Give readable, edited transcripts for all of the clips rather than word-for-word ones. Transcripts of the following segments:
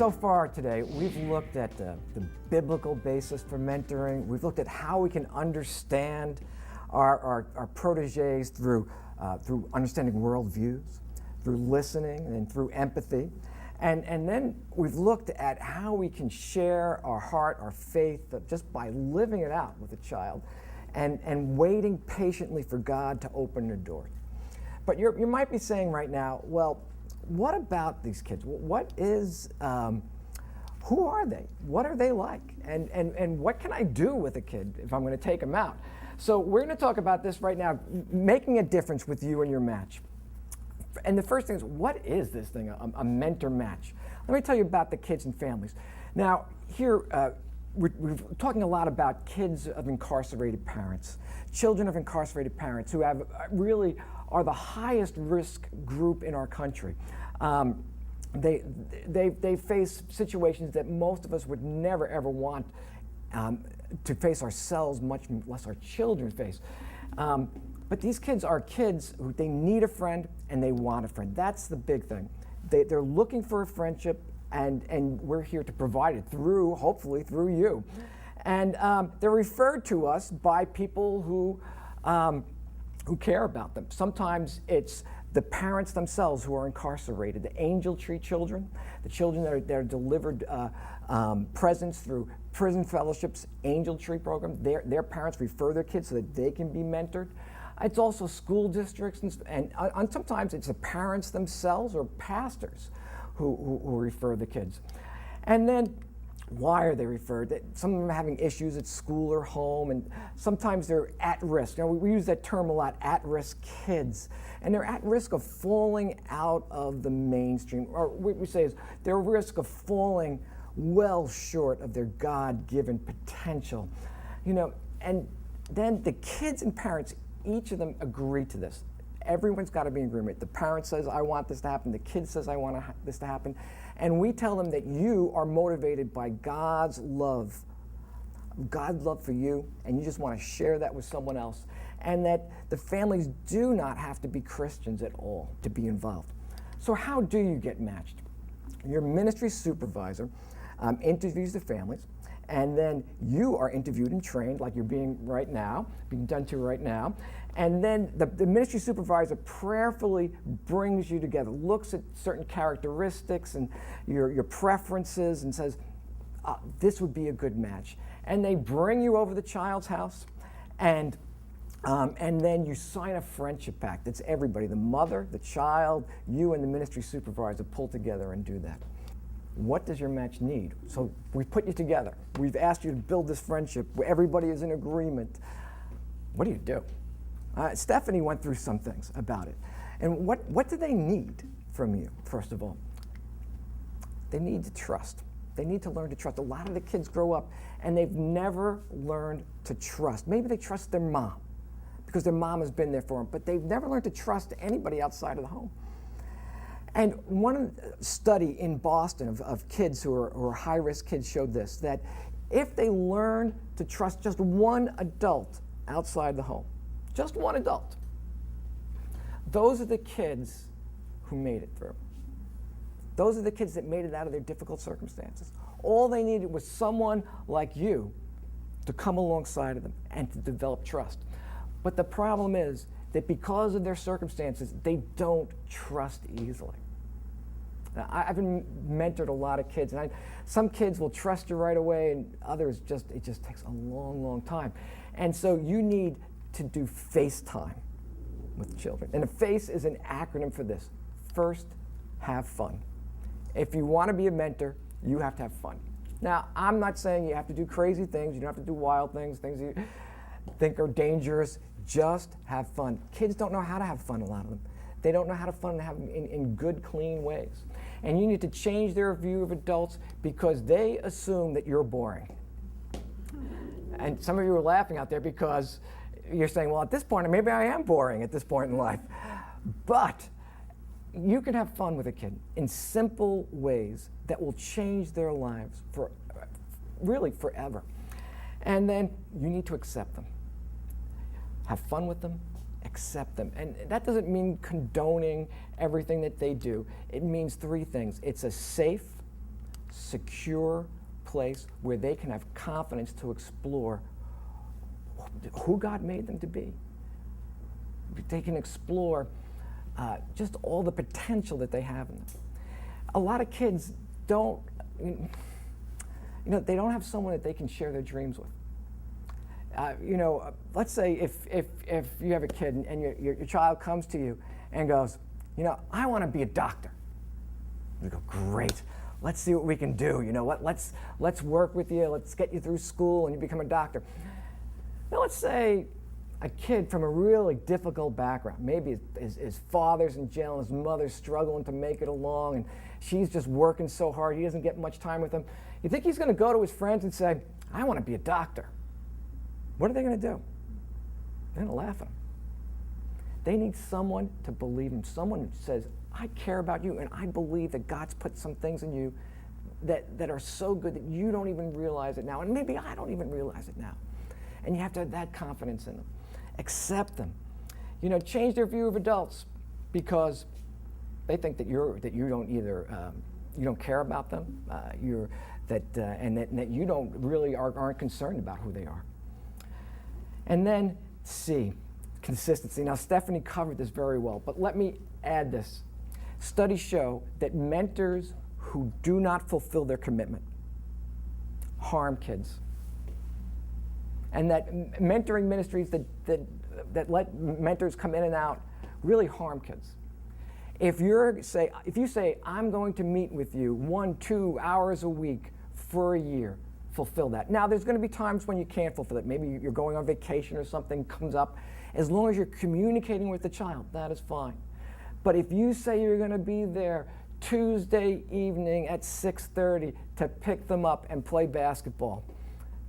So far today, we've looked at the biblical basis for mentoring. We've looked at how we can understand our proteges through understanding worldviews, through listening, and through empathy. And then we've looked at how we can share our heart, our faith, just by living it out with a child and waiting patiently for God to open the door. But you might be saying right now, well, what about these kids? What is, who are they? What are they like? And what can I do with a kid if I'm going to take them out? So we're going to talk about this right now, making a difference with you and your match. And the first thing is, what is this thing, a mentor match? Let me tell you about the kids and families. Now, here, we're talking a lot about kids of incarcerated parents, children of incarcerated parents who have really are the highest risk group in our country. They face situations that most of us would never ever want to face ourselves, much less our children face. But these kids are kids who they need a friend and they want a friend. That's the big thing. They're looking for a friendship, and we're here to provide it through, hopefully, through you. And they're referred to us by people who care about them. Sometimes it's the parents themselves who are incarcerated, the angel tree children, the children that are delivered presents through prison fellowships, angel tree program. Their parents refer their kids so that they can be mentored. It's also school districts, and sometimes it's the parents themselves or pastors who refer the kids. And then, why are they referred? Some of them are having issues at school or home, and sometimes they're at risk. You know, we use that term a lot, at-risk kids. And they're at risk of falling out of the mainstream, or what we say is they're at risk of falling well short of their God-given potential. You know, and then the kids and parents, each of them agree to this. Everyone's got to be in agreement. The parent says, I want this to happen. The kid says, I want this to happen. And we tell them that you are motivated by God's love for you, and you just want to share that with someone else. And that the families do not have to be Christians at all to be involved. So how do you get matched? Your ministry supervisor interviews the families, and then you are interviewed and trained like you're being done to right now. And then the ministry supervisor prayerfully brings you together, looks at certain characteristics and your preferences and says, this would be a good match. And they bring you over to the child's house, and then you sign a friendship pact. It's everybody, the mother, the child, you and the ministry supervisor pull together and do that. What does your match need? So we put you together. We've asked you to build this friendship where everybody is in agreement. What do you do? Stephanie went through some things about it. And what do they need from you, first of all? They need to trust. They need to learn to trust. A lot of the kids grow up and they've never learned to trust. Maybe they trust their mom because their mom has been there for them, but they've never learned to trust anybody outside of the home. And one study in Boston of kids who are high-risk kids showed this, that if they learn to trust just one adult outside the home, just one adult, those are the kids who made it through. Those are the kids that made it out of their difficult circumstances. All they needed was someone like you to come alongside of them and to develop trust. But the problem is that because of their circumstances, they don't trust easily. Now, I've been mentored a lot of kids, and some kids will trust you right away, and others it just takes a long, long time. And so you need to do FaceTime with children. And a FACE is an acronym for this. First, have fun. If you want to be a mentor, you have to have fun. Now, I'm not saying you have to do crazy things, you don't have to do wild things, things you think are dangerous. Just have fun. Kids don't know how to have fun, a lot of them. They don't know how to have fun in good, clean ways. And you need to change their view of adults because they assume that you're boring. And some of you are laughing out there because you're saying, well, at this point, maybe I am boring at this point in life. But you can have fun with a kid in simple ways that will change their lives for really forever. And then you need to accept them. Have fun with them, accept them. And that doesn't mean condoning everything that they do. It means three things. It's a safe, secure place where they can have confidence to explore who God made them to be. They can explore just all the potential that they have in them. A lot of kids don't, they don't have someone that they can share their dreams with. Let's say if you have a kid and your child comes to you and goes, I want to be a doctor. You go, great. Let's see what we can do. Let's work with you. Let's get you through school and you become a doctor. Now let's say a kid from a really difficult background. Maybe his father's in jail and his mother's struggling to make it along and she's just working so hard he doesn't get much time with him. You think he's going to go to his friends and say, I want to be a doctor? What are they going to do? They're going to laugh at him. They need someone to believe in, someone who says, I care about you and I believe that God's put some things in you that are so good that you don't even realize it now. And maybe I don't even realize it now. And you have to have that confidence in them. Accept them. Change their view of adults because they think that you don't either you don't care about them, and that you don't really aren't concerned about who they are. And then C, consistency. Now Stephanie covered this very well, but let me add this. Studies show that mentors who do not fulfill their commitment harm kids. And that mentoring ministries that let mentors come in and out really harm kids. If you say, I'm going to meet with you 1-2 hours a week for a year, fulfill that. Now, there's going to be times when you can't fulfill it. Maybe you're going on vacation or something comes up. As long as you're communicating with the child, that is fine. But if you say you're going to be there Tuesday evening at 6:30 to pick them up and play basketball,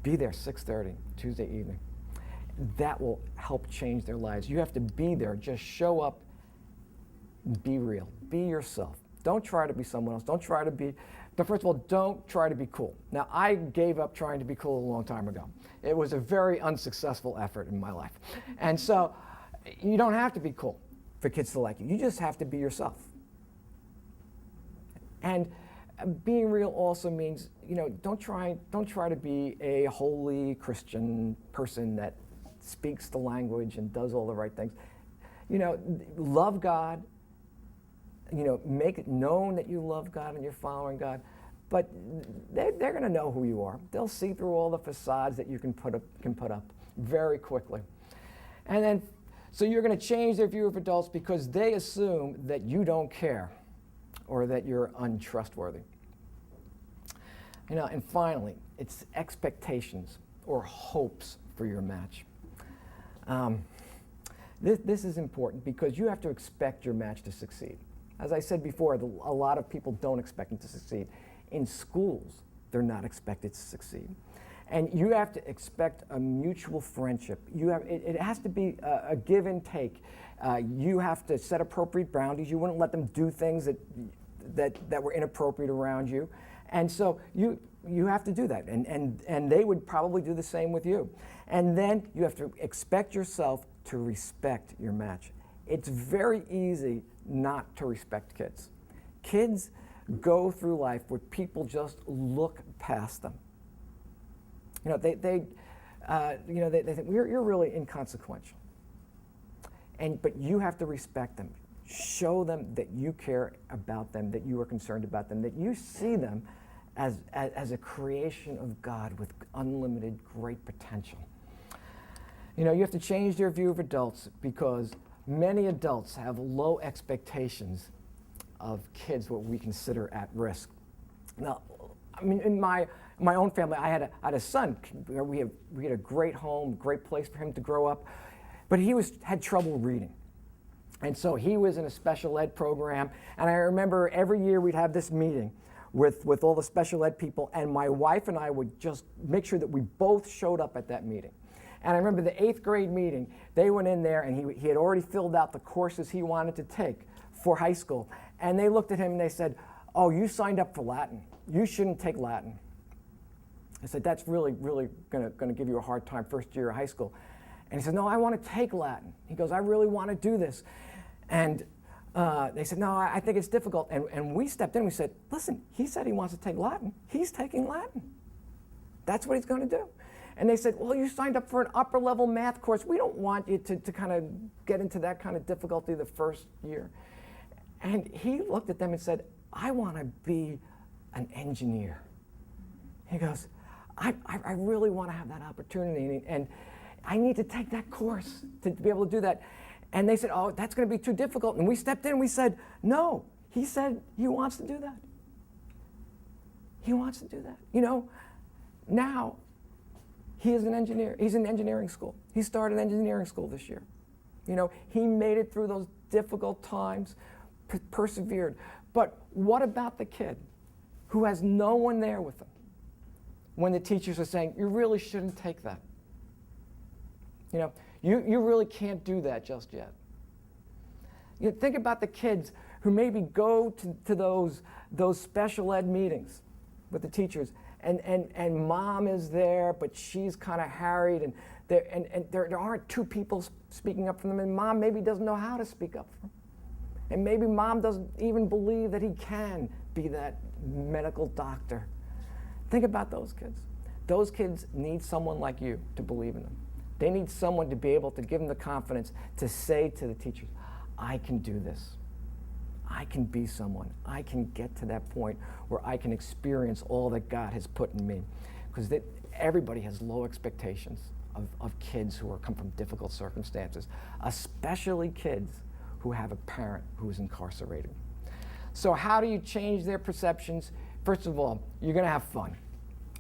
be there 6:30 Tuesday evening. That will help change their lives. You have to be there. Just show up. Be real. Be yourself. Don't try to be someone else. Don't try to be, first of all, don't try to be cool. Now, I gave up trying to be cool a long time ago. It was a very unsuccessful effort in my life. And so you don't have to be cool for kids to like you. You just have to be yourself. And being real also means, don't try to be a holy Christian person that speaks the language and does all the right things. Love God. Make it known that you love God and you're following God. But they're going to know who you are. They'll see through all the facades that you can put up very quickly. And then, so you're going to change their view of adults because they assume that you don't care or that you're untrustworthy. And finally, it's expectations or hopes for your match. This is important because you have to expect your match to succeed. As I said before, a lot of people don't expect them to succeed. In schools, they're not expected to succeed. And you have to expect a mutual friendship. It has to be a give and take. You have to set appropriate boundaries. You wouldn't let them do things that were inappropriate around you. And so you have to do that. And they would probably do the same with you. And then you have to expect yourself to respect your match. It's very easy not to respect kids. Kids go through life where people just look past them. They think you're really inconsequential. But you have to respect them. Show them that you care about them, that you are concerned about them, that you see them as a creation of God with unlimited great potential. You have to change their view of adults because many adults have low expectations of kids what we consider at risk. Now, in my own family, I had a son. We had a great home, great place for him to grow up, but he had trouble reading. And so he was in a special ed program, and I remember every year we'd have this meeting with all the special ed people, and my wife and I would just make sure that we both showed up at that meeting. And I remember the 8th grade meeting, they went in there and he had already filled out the courses he wanted to take for high school. And they looked at him and they said, oh, you signed up for Latin. You shouldn't take Latin. I said, that's really, really gonna give you a hard time first year of high school. And he said, no, I want to take Latin. He goes, I really want to do this. And They said, no, I think it's difficult. And we stepped in and we said, listen, he said he wants to take Latin. He's taking Latin. That's what he's going to do. And they said, well, you signed up for an upper level math course. We don't want you to kind of get into that kind of difficulty the first year. And he looked at them and said, I want to be an engineer. He goes, I really want to have that opportunity, and I need to take that course to be able to do that. And they said, oh, that's going to be too difficult. And we stepped in and we said, no. He said he wants to do that. He wants to do that. You know, now he is an engineer. He's in engineering school. He started engineering school this year. You know, he made it through those difficult times, persevered. But what about the kid who has no one there with him when the teachers are saying, you really shouldn't take that? You know, you really can't do that just yet. You know, think about the kids who maybe go to those special ed meetings with the teachers, and mom is there, but she's kind of harried, and there aren't two people speaking up for them, and mom maybe doesn't know how to speak up for them. And maybe mom doesn't even believe that he can be that medical doctor. Think about those kids. Those kids need someone like you to believe in them. They need someone to be able to give them the confidence to say to the teachers, I can do this. I can be someone. I can get to that point where I can experience all that God has put in me. Because everybody has low expectations of kids who come from difficult circumstances, especially kids who have a parent who is incarcerated. So how do you change their perceptions? First of all, you're going to have fun.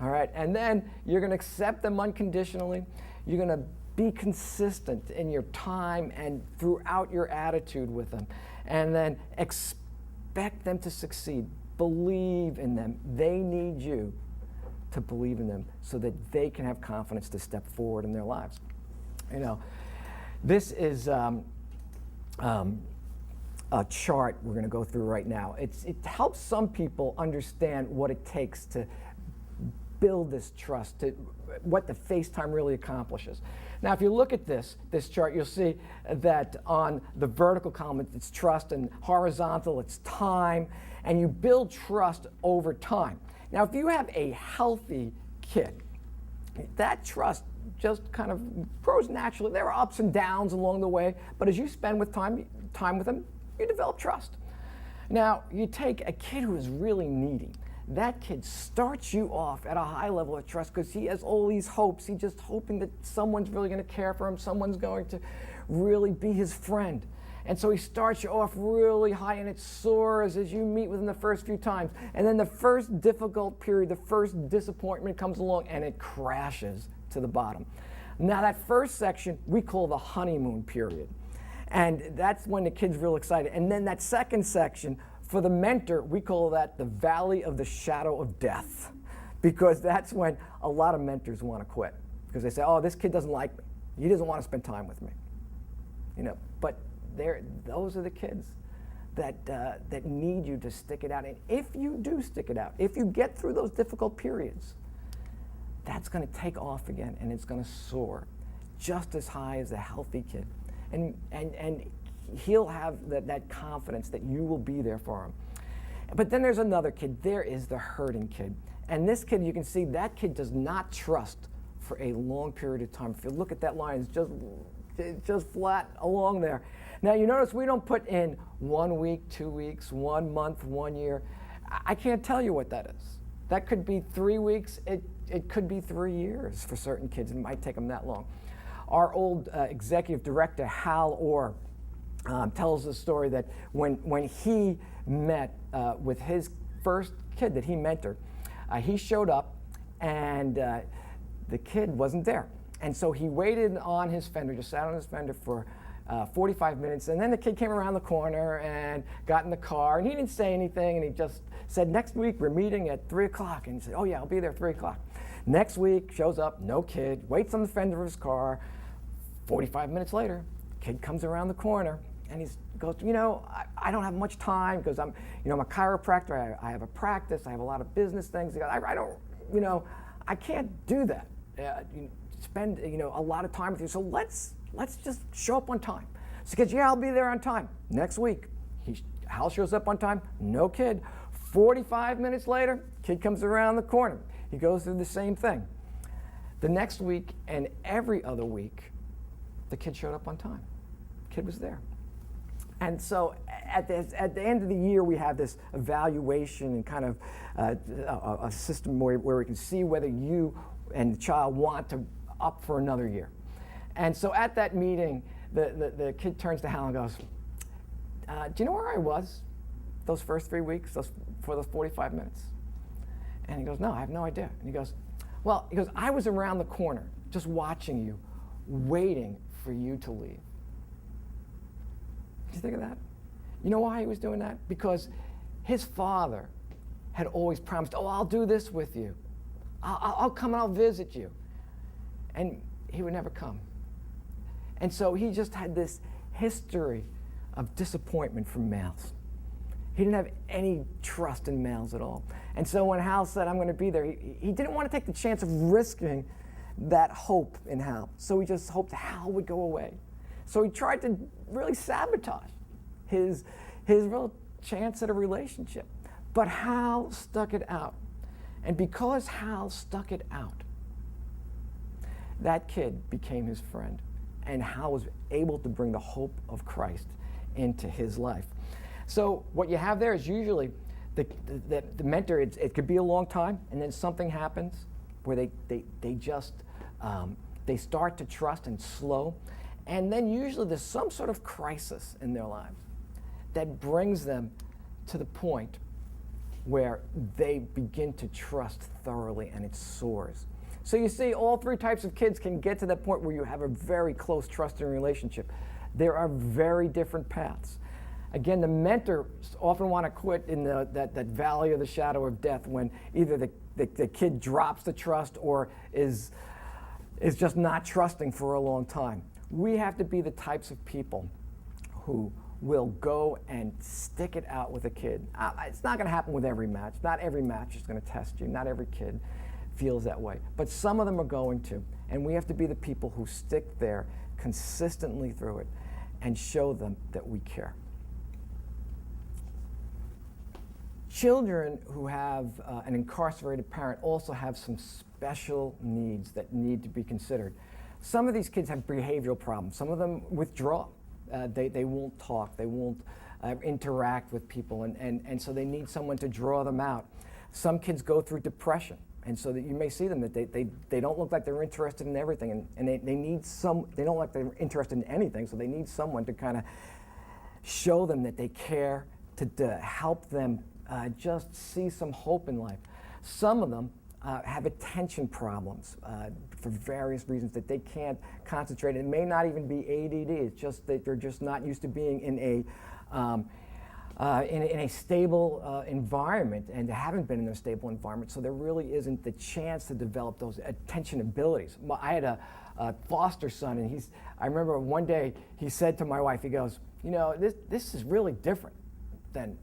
All right, and then you're going to accept them unconditionally. You're going to be consistent in your time and throughout your attitude with them. And then expect them to succeed. Believe in them. They need you to believe in them so that they can have confidence to step forward in their lives. You know, this is a chart we're going to go through right now. It helps some people understand what it takes to build this trust, to what the FaceTime really accomplishes. Now, if you look at this chart, you'll see that on the vertical column, it's trust, and horizontal, it's time, and you build trust over time. Now, if you have a healthy kid, that trust just kind of grows naturally. There are ups and downs along the way, but as you spend time with them, you develop trust. Now, you take a kid who is really needy. That kid starts you off at a high level of trust because he has all these hopes. He's just hoping that someone's really going to care for him, someone's going to really be his friend. And so he starts you off really high, and it soars as you meet with him the first few times. And then the first difficult period, the first disappointment comes along, and it crashes to the bottom. Now, that first section we call the honeymoon period. And that's when the kid's real excited. And then that second section, for the mentor, we call that the valley of the shadow of death, because that's when a lot of mentors want to quit because they say, oh, this kid doesn't like me. He doesn't want to spend time with me. You know, but those are the kids that need you to stick it out. And if you do stick it out, if you get through those difficult periods, that's going to take off again, and it's going to soar just as high as a healthy kid. And he'll have that confidence that you will be there for him. But then there's another kid. There is the hurting kid. And this kid, you can see that kid does not trust for a long period of time. If you look at that line, it's just flat along there. Now, you notice we don't put in 1 week, 2 weeks, 1 month, 1 year. I can't tell you what that is. That could be 3 weeks. It could be 3 years for certain kids. It might take them that long. Our old executive director, Hal Orr, tells the story that when he met with his first kid that he mentored, he showed up and the kid wasn't there. And so he waited on his fender, just sat on his fender for 45 minutes, and then the kid came around the corner and got in the car, and he didn't say anything, and he just said, next week we're meeting at 3 o'clock. And he said, oh yeah, I'll be there at 3 o'clock. Next week, shows up, no kid, waits on the fender of his car. 45 minutes later, kid comes around the corner, and he goes, you know, I don't have much time because I'm a chiropractor. I have a practice. I have a lot of business things. I don't, I can't do that. Spend, a lot of time with you. So let's just show up on time. So he goes, yeah, I'll be there on time. Next week, Hal shows up on time, no kid. 45 minutes later, kid comes around the corner. He goes through the same thing. The next week and every other week, the kid showed up on time. Kid was there. And so at the end of the year, we have this evaluation and kind of a system where we can see whether you and the child want to up for another year. And so at that meeting, the kid turns to Hal and goes, do you know where I was those first 3 weeks, for those 45 minutes? And he goes, no, I have no idea. And he goes, I was around the corner just watching you, waiting for you to leave. Did you think of that? You know why he was doing that? Because his father had always promised, I'll do this with you. I'll come and I'll visit you. And he would never come. And so he just had this history of disappointment from males. He didn't have any trust in males at all. And so when Hal said, I'm going to be there, he didn't want to take the chance of risking that hope in Hal. So he just hoped Hal would go away. So he tried to really sabotage his real chance at a relationship. But Hal stuck it out. And because Hal stuck it out, that kid became his friend. And Hal was able to bring the hope of Christ into his life. So what you have there is usually the mentor, it could be a long time, and then something happens where they start to trust and slow. And then usually there's some sort of crisis in their lives that brings them to the point where they begin to trust thoroughly and it soars. So you see, all three types of kids can get to that point where you have a very close trusting relationship. There are very different paths. Again, the mentors often want to quit in that valley of the shadow of death when either the kid drops the trust or is just not trusting for a long time. We have to be the types of people who will go and stick it out with a kid. It's not going to happen with every match. Not every match is going to test you. Not every kid feels that way. But some of them are going to. And we have to be the people who stick there consistently through it and show them that we care. Children who have an incarcerated parent also have some special needs that need to be considered. Some of these kids have behavioral problems. Some of them withdraw. They won't talk. They won't interact with people. And so they need someone to draw them out. Some kids go through depression. And so that you may see them that they don't look like they're interested in everything. And they need they don't look like they're interested in anything. So they need someone to kind of show them that they care, to help them just see some hope in life. Some of them have attention problems for various reasons that they can't concentrate. It may not even be ADD. It's just that they're just not used to being in a stable environment, and they haven't been in a stable environment, so there really isn't the chance to develop those attention abilities. I had a foster son, and I remember one day he said to my wife, he goes, this is really different than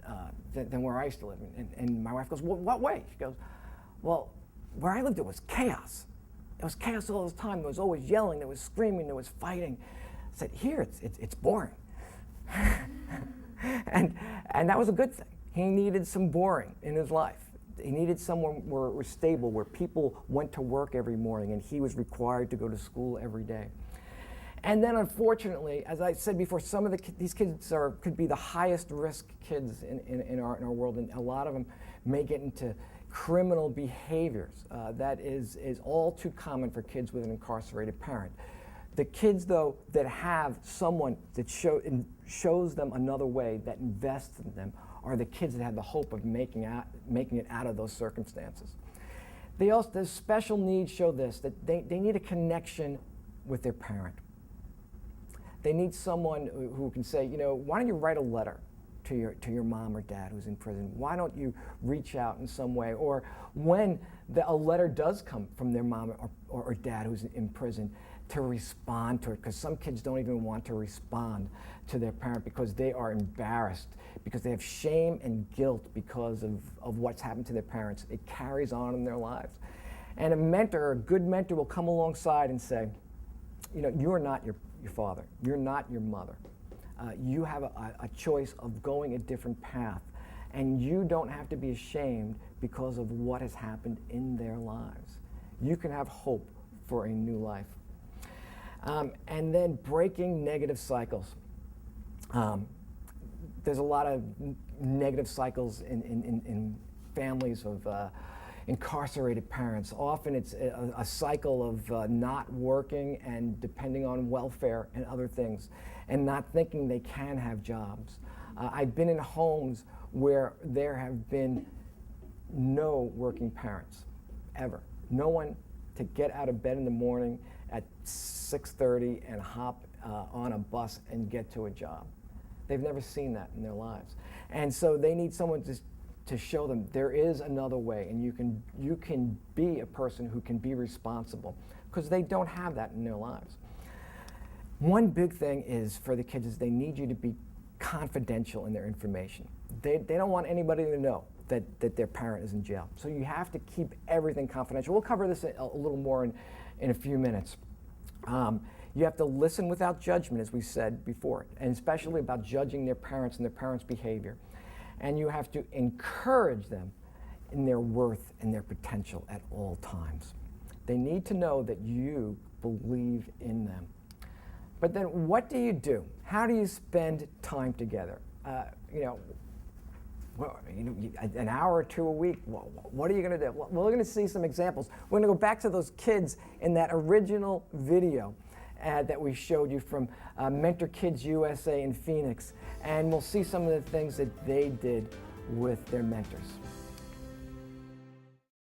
where I used to live. And my wife goes, well, what way? She goes, well, where I lived, it was chaos. It was chaos all the time. There was always yelling, there was screaming, there was fighting. I said, here, it's boring. and that was a good thing. He needed some boring in his life. He needed someone where it was stable, where people went to work every morning and he was required to go to school every day. And then unfortunately, as I said before, some of these kids could be the highest risk kids in our world, and a lot of them may get into criminal behaviors. That is all too common for kids with an incarcerated parent. The kids, though, that have someone that shows them another way, that invests in them, are the kids that have the hope of making it out of those circumstances. The special needs show this, that they need a connection with their parent. They need someone who can say, why don't you write a letter to your mom or dad who's in prison? Why don't you reach out in some way? Or when a letter does come from their mom or dad who's in prison, to respond to it, because some kids don't even want to respond to their parent because they are embarrassed, because they have shame and guilt because of what's happened to their parents. It carries on in their lives. And a good mentor will come alongside and say, you're not your father, you're not your mother. you have a choice of going a different path. And you don't have to be ashamed because of what has happened in their lives. You can have hope for a new life. And then breaking negative cycles. There's a lot of negative cycles in families of incarcerated parents. Often it's a cycle of not working and depending on welfare and other things, and not thinking they can have jobs. I've been in homes where there have been no working parents, ever. No one to get out of bed in the morning at 6:30 and hop on a bus and get to a job. They've never seen that in their lives. And so they need someone to show them there is another way, and you can be a person who can be responsible, because they don't have that in their lives. One big thing is for the kids is they need you to be confidential in their information. They don't want anybody to know that their parent is in jail. So you have to keep everything confidential. We'll cover this a little more in a few minutes. You have to listen without judgment, as we said before, and especially about judging their parents and their parents' behavior. And you have to encourage them in their worth and their potential at all times. They need to know that you believe in them. But then what do you do? How do you spend time together? An hour or two a week, what are you going to do? Well, we're going to see some examples. We're going to go back to those kids in that original video that we showed you from Mentor Kids USA in Phoenix, and we'll see some of the things that they did with their mentors.